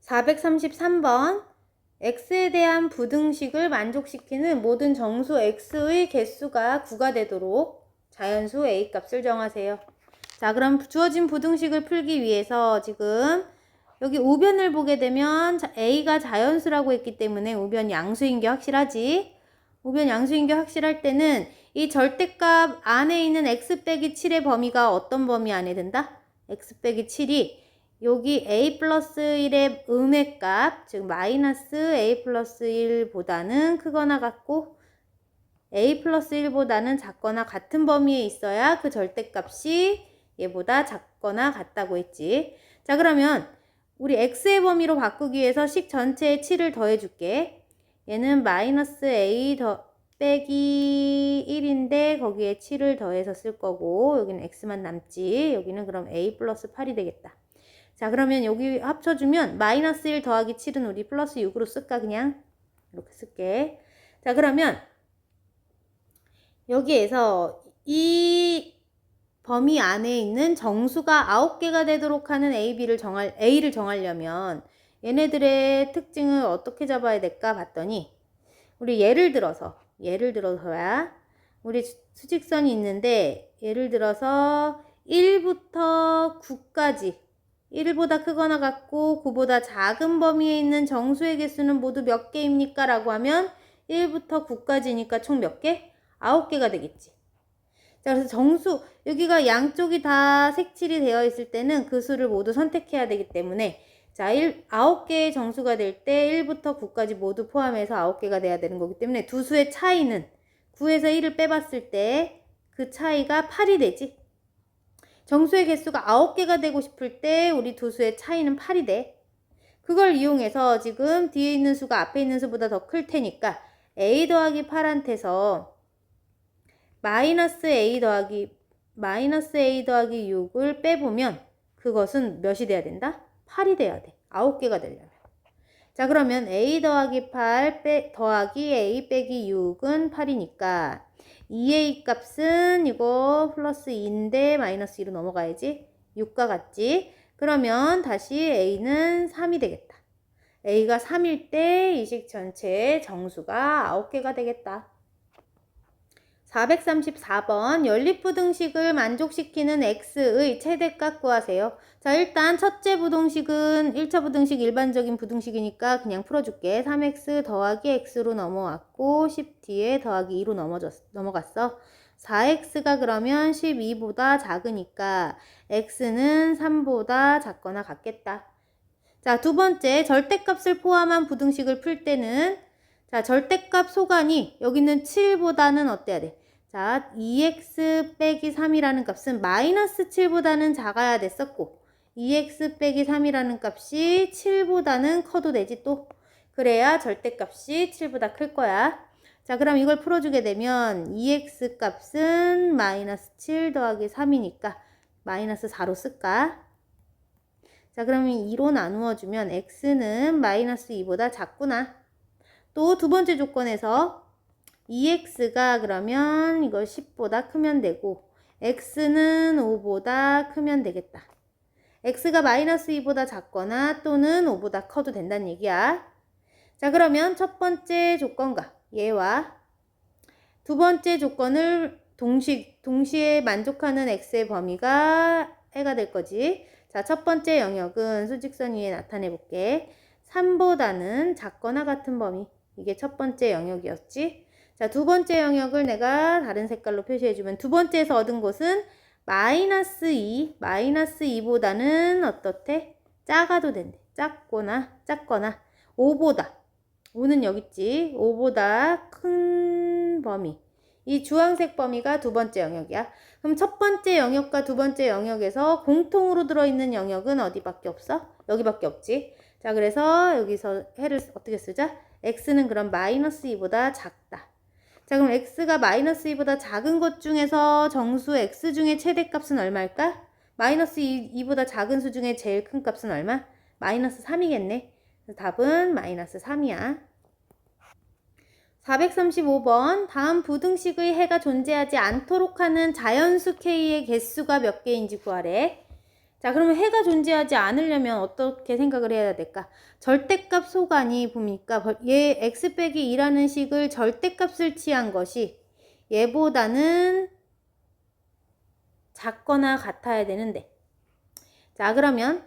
433번 x에 대한 부등식을 만족시키는 모든 정수 x의 개수가 9가 되도록 자연수 a 값을 정하세요. 자, 그럼 주어진 부등식을 풀기 위해서 지금 여기 우변을 보게 되면 a가 자연수라고 했기 때문에 우변 양수인 게 확실하지. 우변 양수인 게 확실할 때는 이 절대값 안에 있는 x 빼기 7의 범위가 어떤 범위 안에 든다? x 빼기 7이 여기 a 플러스 1의 음의 값, 즉 마이너스 a 플러스 1보다는 크거나 같고 a 플러스 1보다는 작거나 같은 범위에 있어야 그 절대값이 얘보다 작거나 같다고 했지. 자, 그러면 우리 x의 범위로 바꾸기 위해서 식 전체에 7을 더해줄게. 얘는 마이너스 a 빼기 1인데 거기에 7을 더해서 쓸 거고 여기는 x만 남지. 여기는 그럼 a 플러스 8이 되겠다. 자, 그러면 여기 합쳐주면 마이너스 1 더하기 7은 우리 플러스 6으로 쓸까? 그냥 이렇게 쓸게. 자, 그러면 여기에서 이 범위 안에 있는 정수가 9개가 되도록 하는 A를 정하려면 얘네들의 특징을 어떻게 잡아야 될까 봤더니 우리 예를 들어서야 우리 수직선이 있는데 예를 들어서 1부터 9까지 1보다 크거나 같고 9보다 작은 범위에 있는 정수의 개수는 모두 몇 개입니까? 라고 하면 1부터 9까지니까 총 몇 개? 9개가 되겠지. 자, 그래서 정수, 여기가 양쪽이 다 색칠이 되어 있을 때는 그 수를 모두 선택해야 되기 때문에 자, 9개의 정수가 될 때 1부터 9까지 모두 포함해서 9개가 돼야 되는 거기 때문에 두 수의 차이는 9에서 1을 빼봤을 때 그 차이가 8이 되지. 정수의 개수가 9개가 되고 싶을 때 우리 두 수의 차이는 8이 돼. 그걸 이용해서 지금 뒤에 있는 수가 앞에 있는 수보다 더 클 테니까 a 더하기 8한테서 마이너스 a 더하기 6을 빼보면 그것은 몇이 돼야 된다? 8이 돼야 돼. 9개가 되려면. 자, 그러면 a 더하기 8 더하기 a 빼기 6은 8이니까 2a 값은 이거 플러스 2인데 마이너스 2로 넘어가야지. 6과 같지? 그러면 다시 a는 3이 되겠다. a가 3일 때 이 식 전체의 정수가 9개가 되겠다. 434번 연립부등식을 만족시키는 x의 최대값 구하세요. 자, 일단 첫째 부등식은 1차 부등식 일반적인 부등식이니까 그냥 풀어줄게. 3x 더하기 x로 넘어왔고 10뒤에 더하기 2로 넘어갔어. 4x가 그러면 12보다 작으니까 x는 3보다 작거나 같겠다. 자, 두 번째 절대값을 포함한 부등식을 풀 때는 자, 절대값 소간이 여기는 7보다는 어때야 돼? 자, 2x 빼기 3이라는 값은 마이너스 7보다는 작아야 됐었고 2x 빼기 3이라는 값이 7보다는 커도 되지 또. 그래야 절대값이 7보다 클 거야. 자, 그럼 이걸 풀어주게 되면 2x 값은 마이너스 7 더하기 3이니까 마이너스 4로 쓸까? 자, 그러면 2로 나누어주면 x는 마이너스 2보다 작구나. 또 두 번째 조건에서 2x가 그러면 이거 10보다 크면 되고 x는 5보다 크면 되겠다. x가 마이너스 2보다 작거나 또는 5보다 커도 된다는 얘기야. 자, 그러면 첫 번째 조건과 얘와 두 번째 조건을 동시에 만족하는 x의 범위가 해가 될 거지. 자, 첫 번째 영역은 수직선 위에 나타내 볼게. 3보다는 작거나 같은 범위. 이게 첫 번째 영역이었지. 자, 두 번째 영역을 내가 다른 색깔로 표시해주면 두 번째에서 얻은 곳은 마이너스 2보다는 어떻대? 작아도 된대. 작거나 5는 여기 있지. 5보다 큰 범위. 이 주황색 범위가 두 번째 영역이야. 그럼 첫 번째 영역과 두 번째 영역에서 공통으로 들어있는 영역은 어디밖에 없어? 여기밖에 없지. 자, 그래서 여기서 해를 어떻게 쓰자? x는 그럼 마이너스 2보다 작다. 자, 그럼 x가 마이너스 2보다 작은 것 중에서 정수 x 중에 최대값은 얼마일까? 마이너스 2보다 작은 수 중에 제일 큰 값은 얼마? 마이너스 3이겠네. 답은 마이너스 3이야. 435번 다음 부등식의 해가 존재하지 않도록 하는 자연수 k의 개수가 몇 개인지 구하래. 자, 그러면 해가 존재하지 않으려면 어떻게 생각을 해야 될까? 절대값 소관이 보니까 얘 x 빼기 2라는 식을 절대값을 취한 것이 얘보다는 작거나 같아야 되는데, 자, 그러면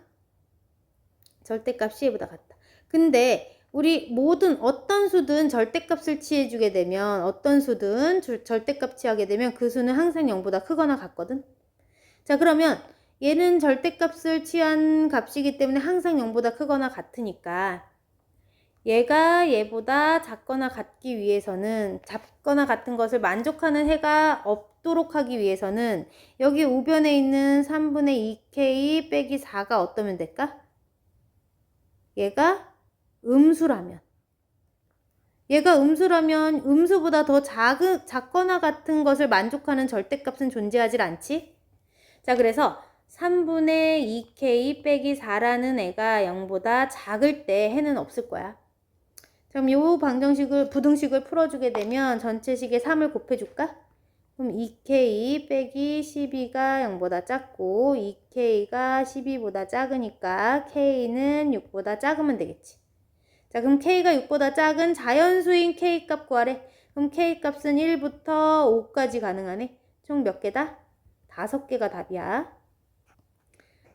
절대값이 얘보다 같다. 근데 우리 모든 어떤 수든 절대값을 취해주게 되면, 어떤 수든 절대값 취하게 되면 그 수는 항상 0보다 크거나 같거든. 자, 그러면 얘는 절대값을 취한 값이기 때문에 항상 0보다 크거나 같으니까 얘가 얘보다 작거나 같기 위해서는, 작거나 같은 것을 만족하는 해가 없도록 하기 위해서는 여기 우변에 있는 3분의 2k 빼기 4가 어떠면 될까? 얘가 음수라면, 음수보다 더 작거나 같은 것을 만족하는 절대값은 존재하질 않지? 자, 그래서 3분의 2k 빼기 4라는 애가 0보다 작을 때 해는 없을 거야. 그럼 요 부등식을 풀어주게 되면 전체식에 3을 곱해줄까? 그럼 2k 빼기 12가 0보다 작고 2k가 12보다 작으니까 k는 6보다 작으면 되겠지. 자, 그럼 k가 6보다 작은 자연수인 k 값 구하래. 그럼 k 값은 1부터 5까지 가능하네. 총 몇 개다? 5개가 답이야.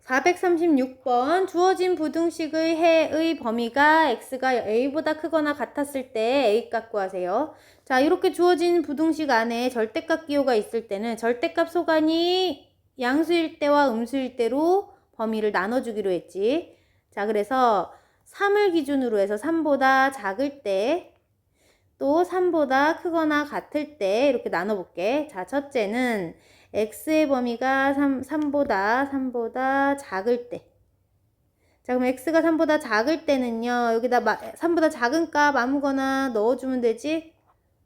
436번 주어진 부등식의 해의 범위가 x가 a보다 크거나 같았을 때 a 값 구하세요. 자, 이렇게 주어진 부등식 안에 절대값 기호가 있을 때는 절대값 소관이 양수일 때와 음수일 때로 범위를 나눠주기로 했지. 자, 그래서 3을 기준으로 해서 3보다 작을 때, 또 3보다 크거나 같을 때 이렇게 나눠볼게. 자, 첫째는 x의 범위가 3보다 작을 때. 자, 그럼 x가 3보다 작을 때는요, 여기다 3보다 작은 값 아무거나 넣어주면 되지.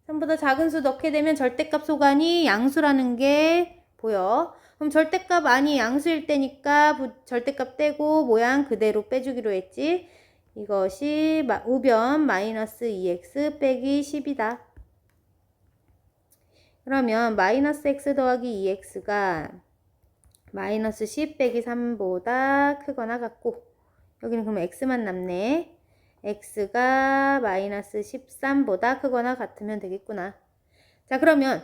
3보다 작은 수 넣게 되면 절대값 소관이 양수라는 게 보여. 그럼 절대값 아니 양수일 때니까 절대값 떼고 모양 그대로 빼주기로 했지. 이것이 우변 마이너스 2x 빼기 10이다. 그러면 마이너스 x 더하기 2x가 마이너스 10 빼기 3보다 크거나 같고, 여기는 그럼 x만 남네. x가 마이너스 13보다 크거나 같으면 되겠구나. 자, 그러면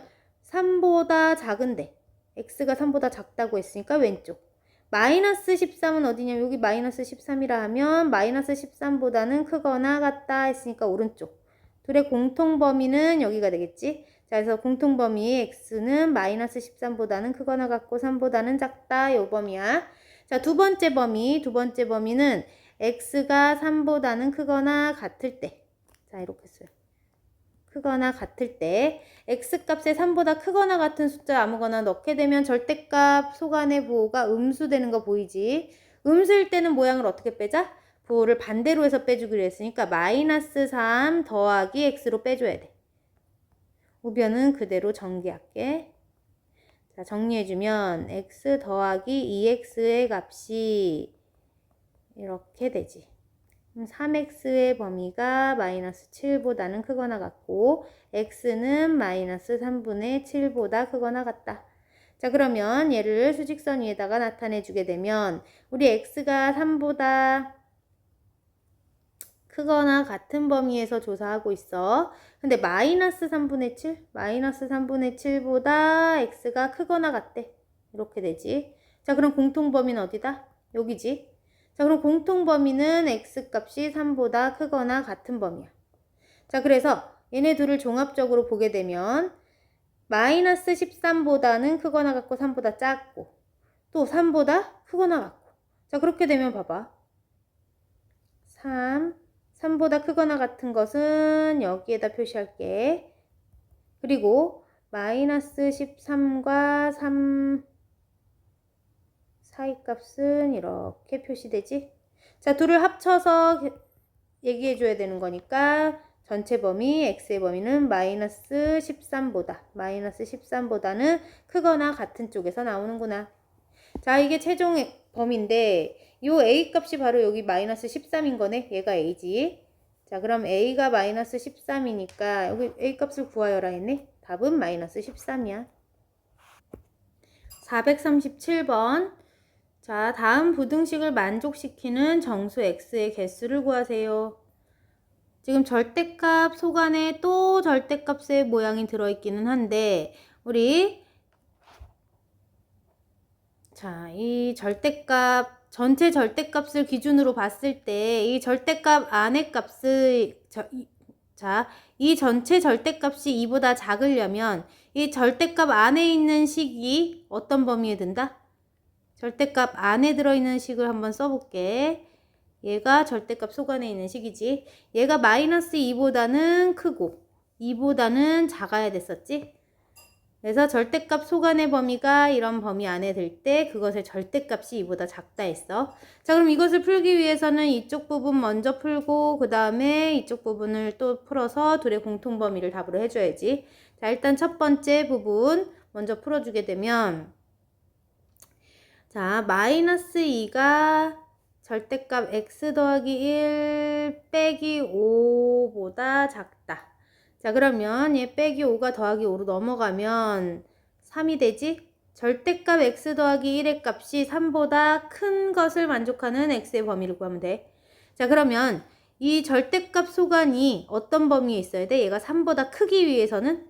3보다 작은데 x가 3보다 작다고 했으니까 왼쪽. 마이너스 13은 어디냐면 여기 마이너스 13이라 하면 마이너스 13보다는 크거나 같다 했으니까 오른쪽. 둘의 공통범위는 여기가 되겠지. 자, 그래서 공통범위 x는 마이너스 13보다는 크거나 같고 3보다는 작다. 요 범위야. 자, 두 번째 범위는 x가 3보다는 크거나 같을 때. 자, 이렇게 써요. 크거나 같을 때 x값에 3보다 크거나 같은 숫자 아무거나 넣게 되면 절대값 소관의 부호가 음수되는 거 보이지? 음수일 때는 모양을 어떻게 빼자? 부호를 반대로 해서 빼주기로 했으니까 마이너스 3 더하기 x로 빼줘야 돼. 우변은 그대로 전개할게. 자, 정리해주면 x 더하기 2x의 값이 이렇게 되지. 3x의 범위가 마이너스 7보다는 크거나 같고 x는 마이너스 3분의 7보다 크거나 같다. 자, 그러면 얘를 수직선 위에다가 나타내 주게 되면 우리 x가 3보다 크거나 같은 범위에서 조사하고 있어. 근데 마이너스 3분의 7? 마이너스 3분의 7보다 x가 크거나 같대. 이렇게 되지. 자, 그럼 공통범위는 어디다? 여기지. 자, 그럼 공통범위는 x값이 3보다 크거나 같은 범위야. 자, 그래서 얘네 둘을 종합적으로 보게 되면 마이너스 13보다는 크거나 같고 3보다 작고 또 3보다 크거나 같고. 자, 그렇게 되면 봐봐. 3보다 크거나 같은 것은 여기에다 표시할게. 그리고 마이너스 13과 3 사이 값은 이렇게 표시되지. 자, 둘을 합쳐서 얘기해 줘야 되는 거니까 전체 범위 x의 범위는 마이너스 13보다는 크거나 같은 쪽에서 나오는구나. 자, 이게 최종 범위인데 요 a 값이 바로 여기 마이너스 13인 거네. 얘가 a지. 자, 그럼 a가 마이너스 13이니까 여기 a 값을 구하여라 했네. 답은 마이너스 13이야. 437번 자, 다음 부등식을 만족시키는 정수 x의 개수를 구하세요. 지금 절대값 속안에 또 절대값의 모양이 들어있기는 한데 우리 자, 이 절대값 전체 절대값을 기준으로 봤을 때 이 절대값 안의 값을 이 전체 절대값이 2보다 작으려면 이 절대값 안에 있는 식이 어떤 범위에 든다? 절대값 안에 들어있는 식을 한번 써볼게. 얘가 절대값 속안에 있는 식이지. 얘가 마이너스 2보다는 크고 2보다는 작아야 됐었지. 그래서 절대값 속안의 범위가 이런 범위 안에 들 때 그것의 절대값이 2보다 작다 했어. 자, 그럼 이것을 풀기 위해서는 이쪽 부분 먼저 풀고 그 다음에 이쪽 부분을 또 풀어서 둘의 공통 범위를 답으로 해줘야지. 자, 일단 첫 번째 부분 먼저 풀어주게 되면 자, 마이너스 2가 절대값 x 더하기 1 빼기 5보다 작다. 자, 그러면 얘 빼기 5가 더하기 5로 넘어가면 3이 되지? 절대값 x 더하기 1의 값이 3보다 큰 것을 만족하는 x의 범위를 구하면 돼. 자, 그러면 이 절대값 소간이 어떤 범위에 있어야 돼? 얘가 3보다 크기 위해서는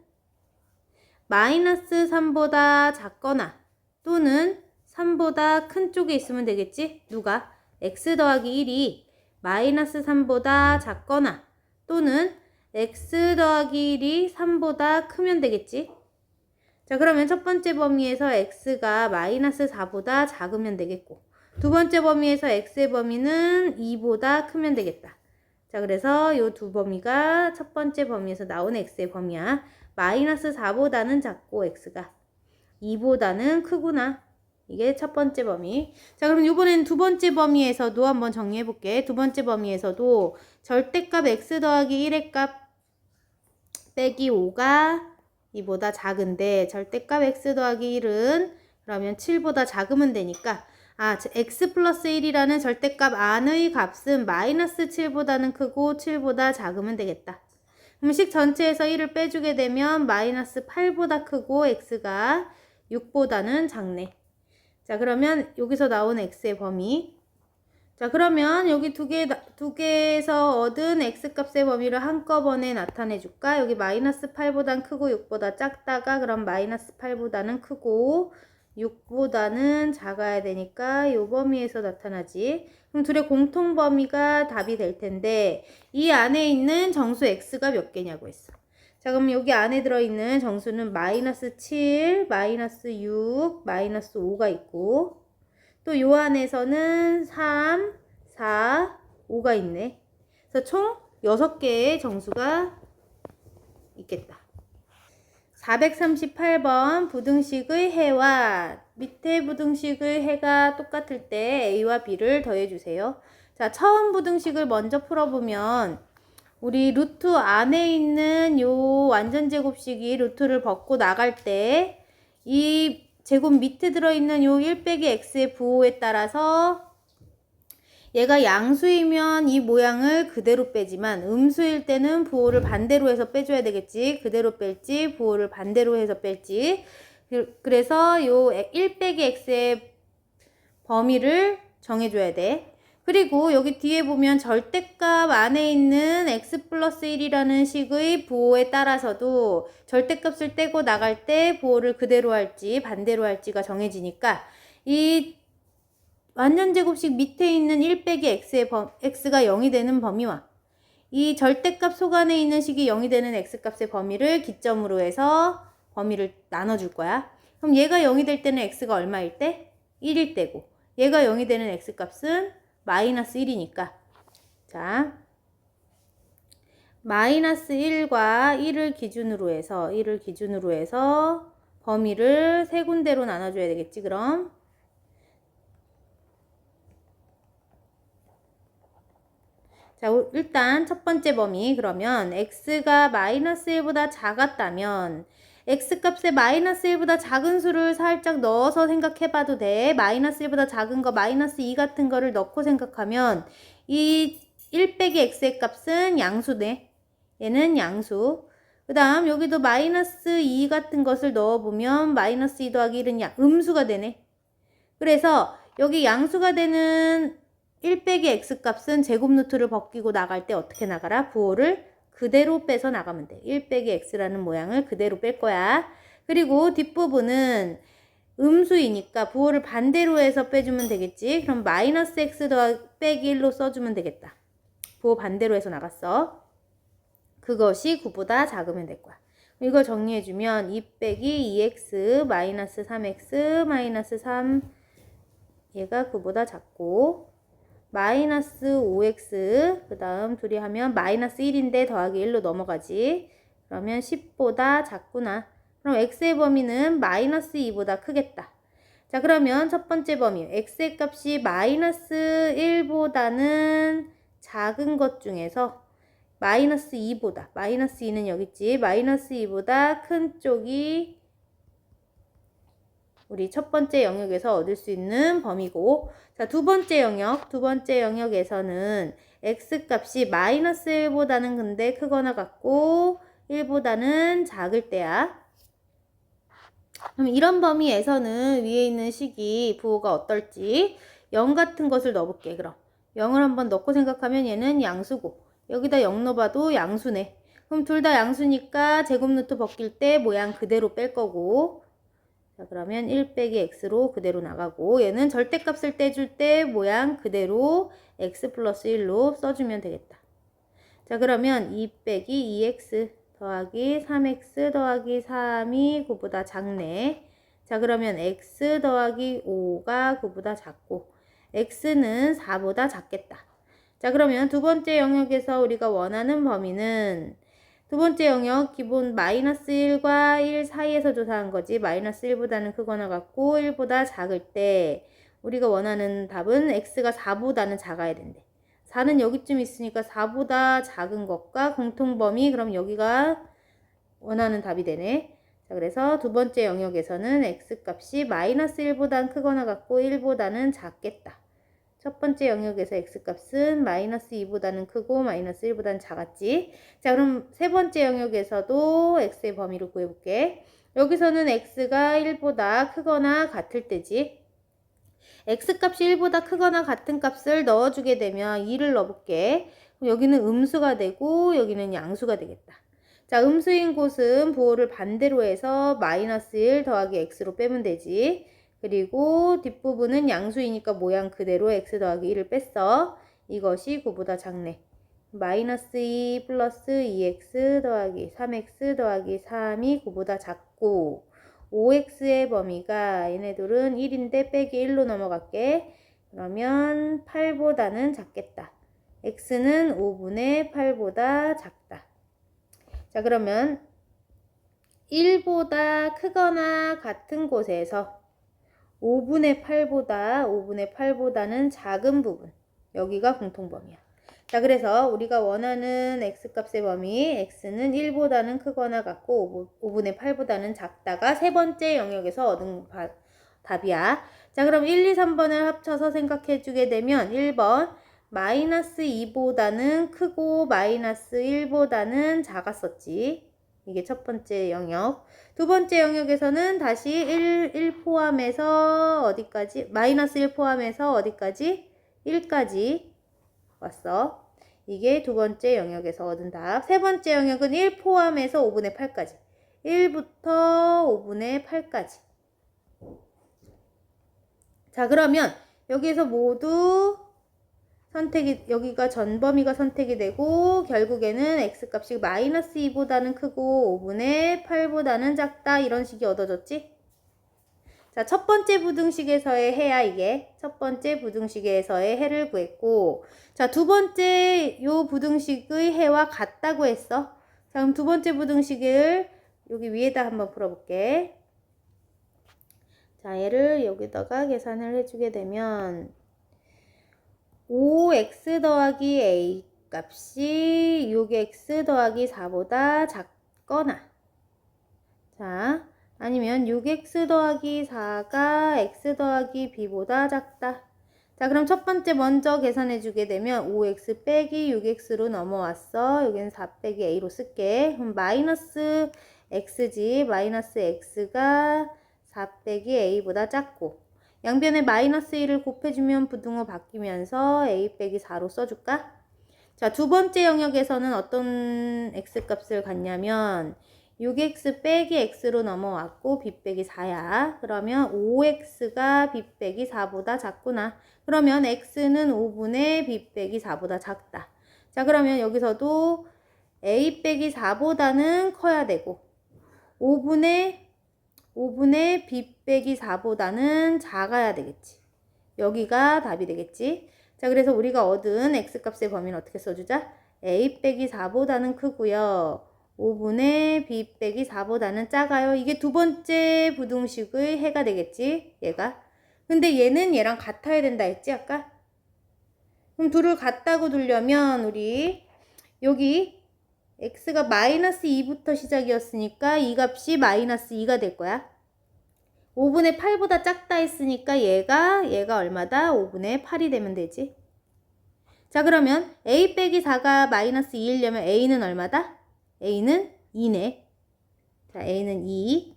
마이너스 3보다 작거나 또는 3보다 큰 쪽에 있으면 되겠지? 누가? x 더하기 1이 마이너스 3보다 작거나 또는 x 더하기 1이 3보다 크면 되겠지? 자, 그러면 첫 번째 범위에서 x가 마이너스 4보다 작으면 되겠고 두 번째 범위에서 x의 범위는 2보다 크면 되겠다. 자, 그래서 요 두 범위가 첫 번째 범위에서 나온 x의 범위야. 마이너스 4보다는 작고 x가 2보다는 크구나. 이게 첫 번째 범위. 자, 그럼 이번엔 두 번째 범위에서도 한번 정리해 볼게. 두 번째 범위에서도 절대값 x 더하기 1의 값 빼기 5가 이보다 작은데 절대값 x 더하기 1은 그러면 7보다 작으면 되니까 x 플러스 1이라는 절대값 안의 값은 마이너스 7보다는 크고 7보다 작으면 되겠다. 그럼 식 전체에서 1을 빼주게 되면 마이너스 8보다 크고 x가 6보다는 작네. 자, 그러면 여기서 나온 x의 범위. 자, 그러면 여기 두 개에서 얻은 x값의 범위를 한꺼번에 나타내 줄까? 여기 마이너스 8보단 크고 6보다 작다가 그럼 마이너스 8보다는 크고 6보다는 작아야 되니까 이 범위에서 나타나지. 그럼 둘의 공통 범위가 답이 될 텐데 이 안에 있는 정수 x가 몇 개냐고 했어. 자, 그럼 여기 안에 들어있는 정수는 마이너스 7, 마이너스 6, 마이너스 5가 있고 또 요 안에서는 3, 4, 5가 있네. 그래서 총 6개의 정수가 있겠다. 438번 부등식의 해와 밑에 부등식의 해가 똑같을 때 a와 b를 더해주세요. 자, 처음 부등식을 먼저 풀어보면 우리 루트 안에 있는 요 완전제곱식이 루트를 벗고 나갈 때 이 제곱 밑에 들어있는 요 1 빼기 x의 부호에 따라서 얘가 양수이면 이 모양을 그대로 빼지만 음수일 때는 부호를 반대로 해서 빼줘야 되겠지. 그대로 뺄지 부호를 반대로 해서 뺄지. 그래서 요 1 빼기 x의 범위를 정해줘야 돼. 그리고 여기 뒤에 보면 절대값 안에 있는 x 플러스 1이라는 식의 부호에 따라서도 절대값을 떼고 나갈 때 부호를 그대로 할지 반대로 할지가 정해지니까 이 완전제곱식 밑에 있는 1 빼기 x가 0이 되는 범위와 이 절대값 속안에 있는 식이 0이 되는 x값의 범위를 기점으로 해서 범위를 나눠줄 거야. 그럼 얘가 0이 될 때는 x가 얼마일 때? 1일 때고 얘가 0이 되는 x값은 마이너스 1이니까 자 마이너스 1과 1을 기준으로 해서 범위를 세 군데로 나눠줘야 되겠지. 그럼 자, 일단 첫 번째 범위 그러면 x가 마이너스 1보다 작았다면 x값에 마이너스 1보다 작은 수를 살짝 넣어서 생각해봐도 돼. 마이너스 1보다 작은 거 마이너스 2 같은 거를 넣고 생각하면 이 1 빼기 x의 값은 양수네. 얘는 양수. 그 다음 여기도 마이너스 2 같은 것을 넣어보면 마이너스 2 더하기 1은 음수가 되네. 그래서 여기 양수가 되는 1 빼기 x 값은 제곱 루트를 벗기고 나갈 때 어떻게 나가라? 부호를 그대로 빼서 나가면 돼. 1 빼기 x라는 모양을 그대로 뺄 거야. 그리고 뒷부분은 음수이니까 부호를 반대로 해서 빼주면 되겠지. 그럼 마이너스 x 빼기 1로 써주면 되겠다. 부호 반대로 해서 나갔어. 그것이 9보다 작으면 될 거야. 이걸 정리해주면 2 빼기 2x 마이너스 3x 마이너스 3 얘가 9보다 작고 마이너스 5x 그 다음 둘이 하면 마이너스 1인데 더하기 1로 넘어가지. 그러면 10보다 작구나. 그럼 x의 범위는 마이너스 2보다 크겠다. 자, 그러면 첫 번째 범위 x의 값이 마이너스 1보다는 작은 것 중에서 마이너스 2보다, 마이너스 2는 여기 있지. 마이너스 2보다 큰 쪽이 우리 첫 번째 영역에서 얻을 수 있는 범위고, 자, 두 번째 영역에서는 x 값이 마이너스 1보다는 근데 크거나 같고 1보다는 작을 때야. 그럼 이런 범위에서는 위에 있는 식이 부호가 어떨지 0 같은 것을 넣어볼게. 그럼 0을 한번 넣고 생각하면 얘는 양수고 여기다 0 넣어봐도 양수네. 그럼 둘 다 양수니까 제곱 루트 벗길 때 모양 그대로 뺄 거고, 자, 그러면 1 빼기 x로 그대로 나가고 얘는 절대값을 떼줄 때 모양 그대로 x 플러스 1로 써주면 되겠다. 자, 그러면 2 빼기 2x 더하기 3x 더하기 3이 9보다 작네. 자, 그러면 x 더하기 5가 9보다 작고 x는 4보다 작겠다. 자, 그러면 두 번째 영역에서 우리가 원하는 범위는 두 번째 영역 기본 마이너스 1과 1 사이에서 조사한 거지. 마이너스 1보다는 크거나 같고 1보다 작을 때 우리가 원하는 답은 x가 4보다는 작아야 된대. 4는 여기쯤 있으니까 4보다 작은 것과 공통범위, 그럼 여기가 원하는 답이 되네. 자, 그래서 두 번째 영역에서는 x 값이 마이너스 1보다는 크거나 같고 1보다는 작겠다. 첫 번째 영역에서 x값은 마이너스 2보다는 크고 마이너스 1보다는 작았지. 자, 그럼 세 번째 영역에서도 x의 범위를 구해볼게. 여기서는 x가 1보다 크거나 같을 때지. x값이 1보다 크거나 같은 값을 넣어주게 되면 2를 넣어볼게. 여기는 음수가 되고 여기는 양수가 되겠다. 자, 음수인 곳은 부호를 반대로 해서 마이너스 1 더하기 x로 빼면 되지. 그리고 뒷부분은 양수이니까 모양 그대로 x 더하기 1을 뺐어. 이것이 9보다 작네. 마이너스 2 플러스 2x 더하기 3x 더하기 3이 9보다 작고 5x의 범위가 얘네들은 1인데 빼기 1로 넘어갈게. 그러면 8보다는 작겠다. x는 5분의 8보다 작다. 자, 그러면 1보다 크거나 같은 곳에서 5분의 8보다는 작은 부분, 여기가 공통범위야. 자, 그래서 우리가 원하는 x값의 범위 x는 1보다는 크거나 같고 5분의 8보다는 작다가 세 번째 영역에서 얻은 답이야. 자, 그럼 1, 2, 3번을 합쳐서 생각해 주게 되면 1번 마이너스 2보다는 크고 마이너스 1보다는 작았었지. 이게 첫 번째 영역. 두 번째 영역에서는 다시 1 포함해서 어디까지? 마이너스 1 포함해서 어디까지? 1까지 왔어. 이게 두 번째 영역에서 얻은 답. 세 번째 영역은 1 포함해서 5분의 8까지. 1부터 5분의 8까지. 자, 그러면 여기에서 모두 선택이, 여기가 전 범위가 선택이 되고 결국에는 x값이 마이너스 2보다는 크고 5분의 8보다는 작다, 이런 식이 얻어졌지. 자, 첫 번째 부등식에서의 해야 이게. 첫 번째 부등식에서의 해를 구했고, 자, 두 번째 요 부등식의 해와 같다고 했어. 자, 그럼 두 번째 부등식을 여기 위에다 한번 풀어볼게. 자, 얘를 여기다가 계산을 해주게 되면 5x 더하기 a 값이 6x 더하기 4보다 작거나, 자, 아니면 6x 더하기 4가 x 더하기 b보다 작다. 자, 그럼 첫 번째 먼저 계산해 주게 되면 5x 빼기 6x로 넘어왔어. 여기는 4 빼기 a로 쓸게. 그럼 마이너스 x지. 마이너스 x가 4 빼기 a보다 작고 양변에 마이너스 1을 곱해주면 부등호 바뀌면서 a 빼기 4로 써줄까? 자, 두 번째 영역에서는 어떤 x값을 갖냐면 6x 빼기 x로 넘어왔고 b 빼기 4야. 그러면 5x가 b 빼기 4보다 작구나. 그러면 x는 5분의 b 빼기 4보다 작다. 자, 그러면 여기서도 a 빼기 4보다는 커야 되고 5분의 b 빼기 4보다는 작아야 되겠지. 여기가 답이 되겠지. 자, 그래서 우리가 얻은 x값의 범위는 어떻게 써주자? a 빼기 4보다는 크고요. 5분의 b 빼기 4보다는 작아요. 이게 두 번째 부등식의 해가 되겠지, 얘가. 근데 얘는 얘랑 같아야 된다 했지, 아까? 그럼 둘을 같다고 두려면 우리 여기 x가 마이너스 2부터 시작이었으니까 이 값이 마이너스 2가 될 거야. 5분의 8보다 작다 했으니까 얘가 얼마다? 5분의 8이 되면 되지. 자, 그러면 a 빼기 4가 마이너스 2이려면 a는 얼마다? a는 2네. 자, a는 2.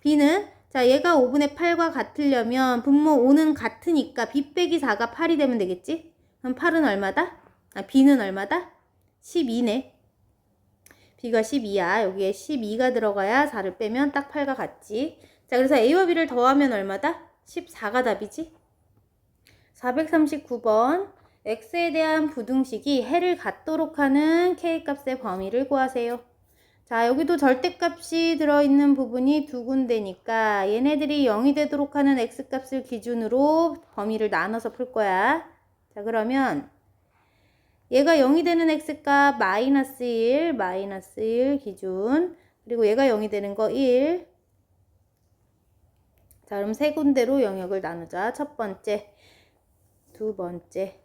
b는 자, 얘가 5분의 8과 같으려면 분모 5는 같으니까 b 빼기 4가 8이 되면 되겠지? 그럼 8은 얼마다? b는 얼마다? 12네. b가 12야. 여기에 12가 들어가야 4를 빼면 딱 8과 같지. 자, 그래서 a와 b를 더하면 얼마다? 14가 답이지. 439번 x에 대한 부등식이 해를 갖도록 하는 k값의 범위를 구하세요. 자, 여기도 절대값이 들어있는 부분이 두 군데니까 얘네들이 0이 되도록 하는 x값을 기준으로 범위를 나눠서 풀 거야. 자, 그러면 얘가 0이 되는 x값 마이너스 1 기준, 그리고 얘가 0이 되는 거 1. 자, 그럼 세 군데로 영역을 나누자. 첫 번째, 두 번째,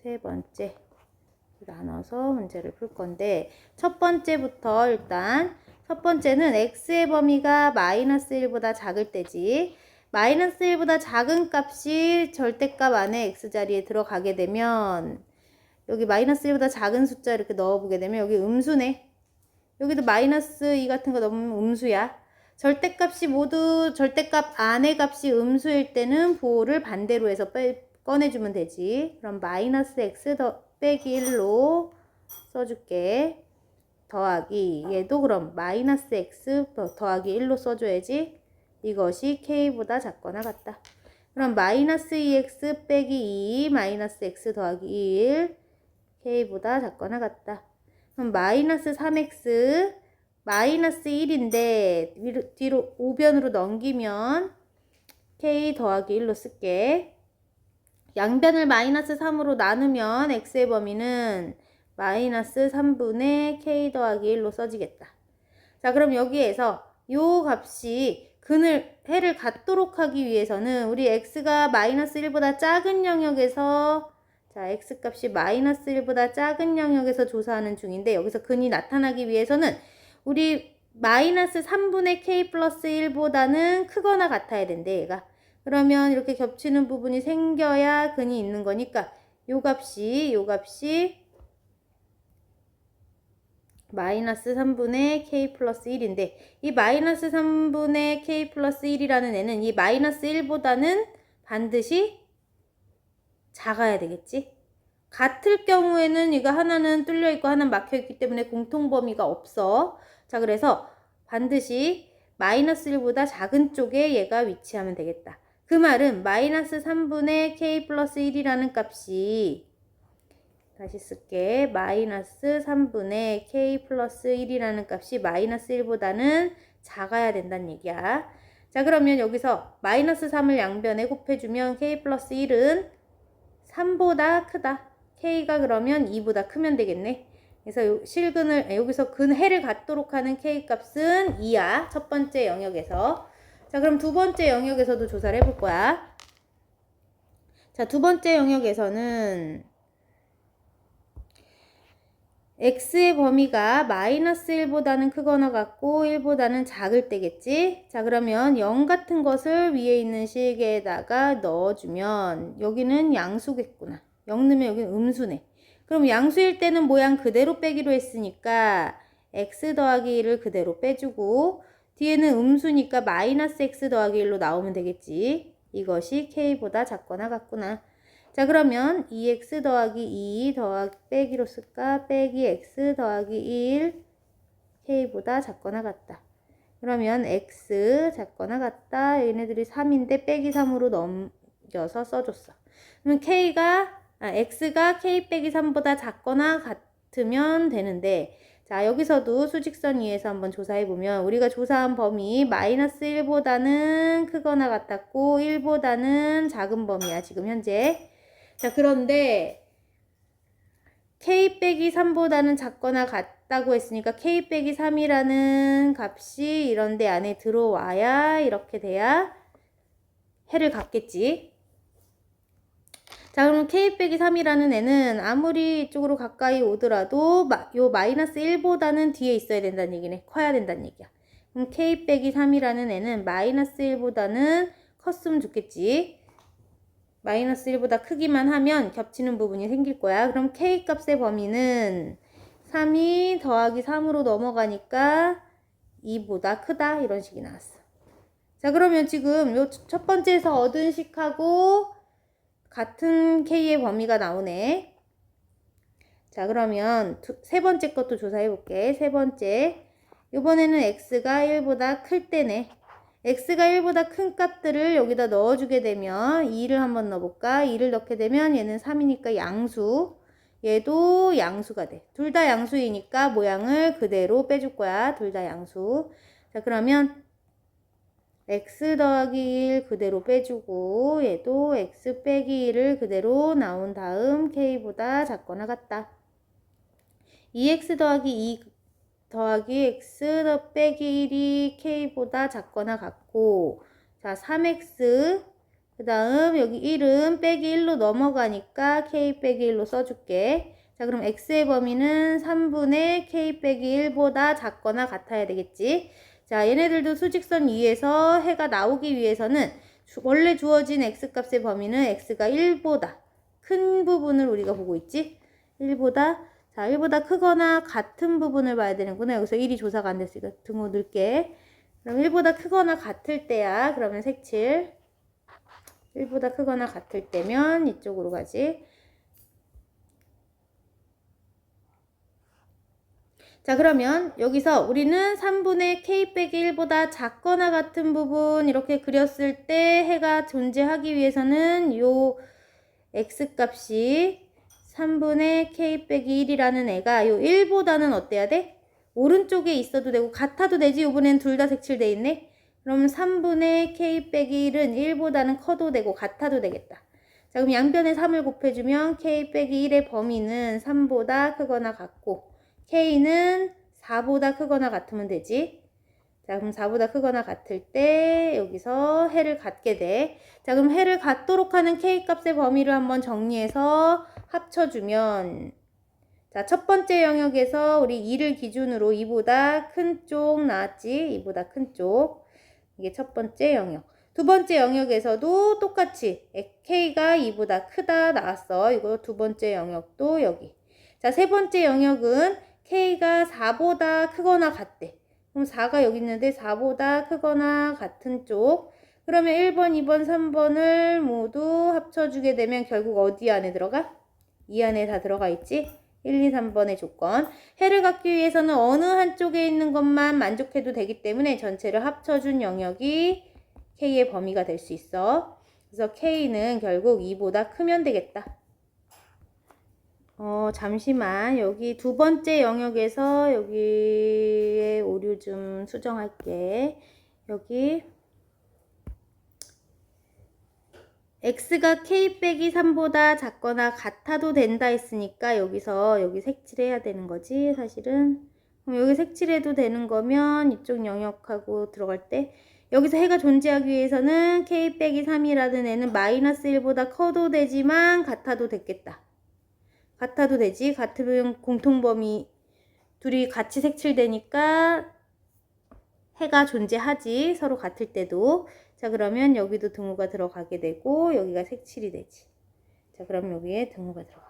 세 번째 나눠서 문제를 풀 건데, 첫 번째부터 일단 첫 번째는 x의 범위가 마이너스 1보다 작을 때지. 마이너스 1보다 작은 값이 절대값 안에 x자리에 들어가게 되면 여기 마이너스 1보다 작은 숫자 이렇게 넣어보게 되면 여기 음수네. 여기도 마이너스 2 같은 거 넣으면 음수야. 절대값이 모두 절대값 안의 값이 음수일 때는 부호를 반대로 해서 꺼내주면 되지. 그럼 마이너스 x 빼기 1로 써줄게. 더하기 얘도 그럼 마이너스 x 더하기 1로 써줘야지. 이것이 k보다 작거나 같다. 그럼 마이너스 2x 빼기 2 마이너스 x 더하기 1 k보다 작거나 같다. 그럼 마이너스 3x 마이너스 1인데 뒤로 우변으로 넘기면 k 더하기 1로 쓸게. 양변을 마이너스 3으로 나누면 x의 범위는 마이너스 3분의 k 더하기 1로 써지겠다. 자, 그럼 여기에서 요 값이 해를 갖도록 하기 위해서는 우리 x가 마이너스 1보다 작은 영역에서 자, x값이 마이너스 1보다 작은 영역에서 조사하는 중인데 여기서 근이 나타나기 위해서는 우리 마이너스 3분의 k 플러스 1보다는 크거나 같아야 된대, 얘가. 그러면 이렇게 겹치는 부분이 생겨야 근이 있는 거니까 요 값이 마이너스 3분의 k 플러스 1인데 이 마이너스 3분의 k 플러스 1이라는 애는 이 마이너스 1보다는 반드시 작아야 되겠지. 같을 경우에는 이거 하나는 뚫려 있고 하나는 막혀 있기 때문에 공통 범위가 없어. 자, 그래서 반드시 마이너스 1보다 작은 쪽에 얘가 위치하면 되겠다. 그 말은 마이너스 3분의 k 플러스 1이라는 값이 다시 쓸게. 마이너스 3분의 k 플러스 1이라는 값이 마이너스 1보다는 작아야 된다는 얘기야. 자, 그러면 여기서 마이너스 3을 양변에 곱해주면 k 플러스 1은 3보다 크다. k가 그러면 2보다 크면 되겠네. 그래서 실근을 여기서 해를 갖도록 하는 k 값은 2야. 첫 번째 영역에서. 자, 그럼 두 번째 영역에서도 조사를 해볼 거야. 자, 두 번째 영역에서는 x의 범위가 마이너스 1보다는 크거나 같고 1보다는 작을 때겠지. 자, 그러면 0 같은 것을 위에 있는 실계에다가 넣어주면 여기는 양수겠구나. 0 넣으면 여기는 음수네. 그럼 양수일 때는 모양 그대로 빼기로 했으니까 x 더하기 1을 그대로 빼주고 뒤에는 음수니까 마이너스 x 더하기 1로 나오면 되겠지. 이것이 k보다 작거나 같구나. 자, 그러면 2x 더하기 2 더하기 빼기로 쓸까? 빼기 x 더하기 1 k보다 작거나 같다. 그러면 x 작거나 같다. 얘네들이 3인데 빼기 3으로 넘겨서 써줬어. 그러면 x가 k 빼기 3보다 작거나 같으면 되는데, 자, 여기서도 수직선 위에서 한번 조사해보면 우리가 조사한 범위 마이너스 1보다는 크거나 같았고 1보다는 작은 범위야, 지금 현재. 자, 그런데 k 빼기 3보다는 작거나 같다고 했으니까 k 빼기 3이라는 값이 이런 데 안에 들어와야 이렇게 돼야 해를 갖겠지. 자, 그럼 k 빼기 3이라는 애는 아무리 이쪽으로 가까이 오더라도 요 마이너스 1보다는 뒤에 있어야 된다는 얘기네. 커야 된다는 얘기야. 그럼 k 빼기 3이라는 애는 마이너스 1보다는 컸으면 좋겠지. 마이너스 1보다 크기만 하면 겹치는 부분이 생길 거야. 그럼 k 값의 범위는 3이 더하기 3으로 넘어가니까 2보다 크다, 이런 식이 나왔어. 자, 그러면 지금 요 첫 번째에서 얻은 식하고 같은 k의 범위가 나오네. 자, 그러면 세 번째 것도 조사해 볼게. 세 번째, 이번에는 x가 1보다 클 때네. x가 1보다 큰 값들을 여기다 넣어주게 되면 2를 한번 넣어볼까? 2를 넣게 되면 얘는 3이니까 양수, 얘도 양수가 돼. 둘 다 양수이니까 모양을 그대로 빼줄 거야. 둘 다 양수. 자, 그러면 x 더하기 1 그대로 빼주고 얘도 x 빼기 1을 그대로 나온 다음 k보다 작거나 같다. 2x 더하기 2 더하기 x 더 빼기 1이 k보다 작거나 같고, 자, 3x 그 다음 여기 1은 빼기 1로 넘어가니까 k 빼기 1로 써줄게. 자, 그럼 x의 범위는 3분의 k 빼기 1보다 작거나 같아야 되겠지. 자, 얘네들도 수직선 위에서 해가 나오기 위해서는 원래 주어진 x값의 범위는 x가 1보다 큰 부분을 우리가 보고 있지. 1보다, 자, 1보다 크거나 같은 부분을 봐야 되는구나. 여기서 1이 조사가 안 됐으니까 등호 넣을게. 그럼 1보다 크거나 같을 때야. 그러면 색칠. 1보다 크거나 같을 때면 이쪽으로 가지. 자, 그러면 여기서 우리는 3분의 k 빼기 1보다 작거나 같은 부분 이렇게 그렸을 때 해가 존재하기 위해서는 요 x값이 3분의 k 빼기 1이라는 애가 요 1보다는 어때야 돼? 오른쪽에 있어도 되고 같아도 되지. 이번엔 둘 다 색칠돼 있네. 그럼 3분의 k 빼기 1은 1보다는 커도 되고 같아도 되겠다. 자, 그럼 양변에 3을 곱해주면 k 빼기 1의 범위는 3보다 크거나 같고 k는 4보다 크거나 같으면 되지. 자, 그럼 4보다 크거나 같을 때 여기서 해를 갖게 돼. 자, 그럼 해를 갖도록 하는 k 값의 범위를 한번 정리해서 합쳐주면, 자, 첫 번째 영역에서 우리 2를 기준으로 2보다 큰 쪽 나왔지. 2보다 큰 쪽. 이게 첫 번째 영역. 두 번째 영역에서도 똑같이 k가 2보다 크다 나왔어. 이거 두 번째 영역도 여기. 자, 세 번째 영역은 k가 4보다 크거나 같대. 그럼 4가 여기 있는데 4보다 크거나 같은 쪽. 그러면 1번, 2번, 3번을 모두 합쳐주게 되면 결국 어디 안에 들어가? 이 안에 다 들어가 있지? 1, 2, 3번의 조건. 해를 갖기 위해서는 어느 한쪽에 있는 것만 만족해도 되기 때문에 전체를 합쳐준 영역이 k의 범위가 될 수 있어. 그래서 k는 결국 2보다 크면 되겠다. 잠시만. 여기 두 번째 영역에서 여기에 오류 좀 수정할게. 여기 x가 k 빼기 3보다 작거나 같아도 된다 했으니까 여기서 여기 색칠해야 되는 거지, 사실은. 그럼 여기 색칠해도 되는 거면 이쪽 영역하고 들어갈 때 여기서 해가 존재하기 위해서는 k 빼기 3이라는 애는 마이너스 1보다 커도 되지만 같아도 됐겠다. 같아도 되지. 같으면 공통범위 둘이 같이 색칠되니까 해가 존재하지. 서로 같을 때도. 자, 그러면 여기도 등호가 들어가게 되고 여기가 색칠이 되지. 자, 그럼 여기에 등호가 들어가.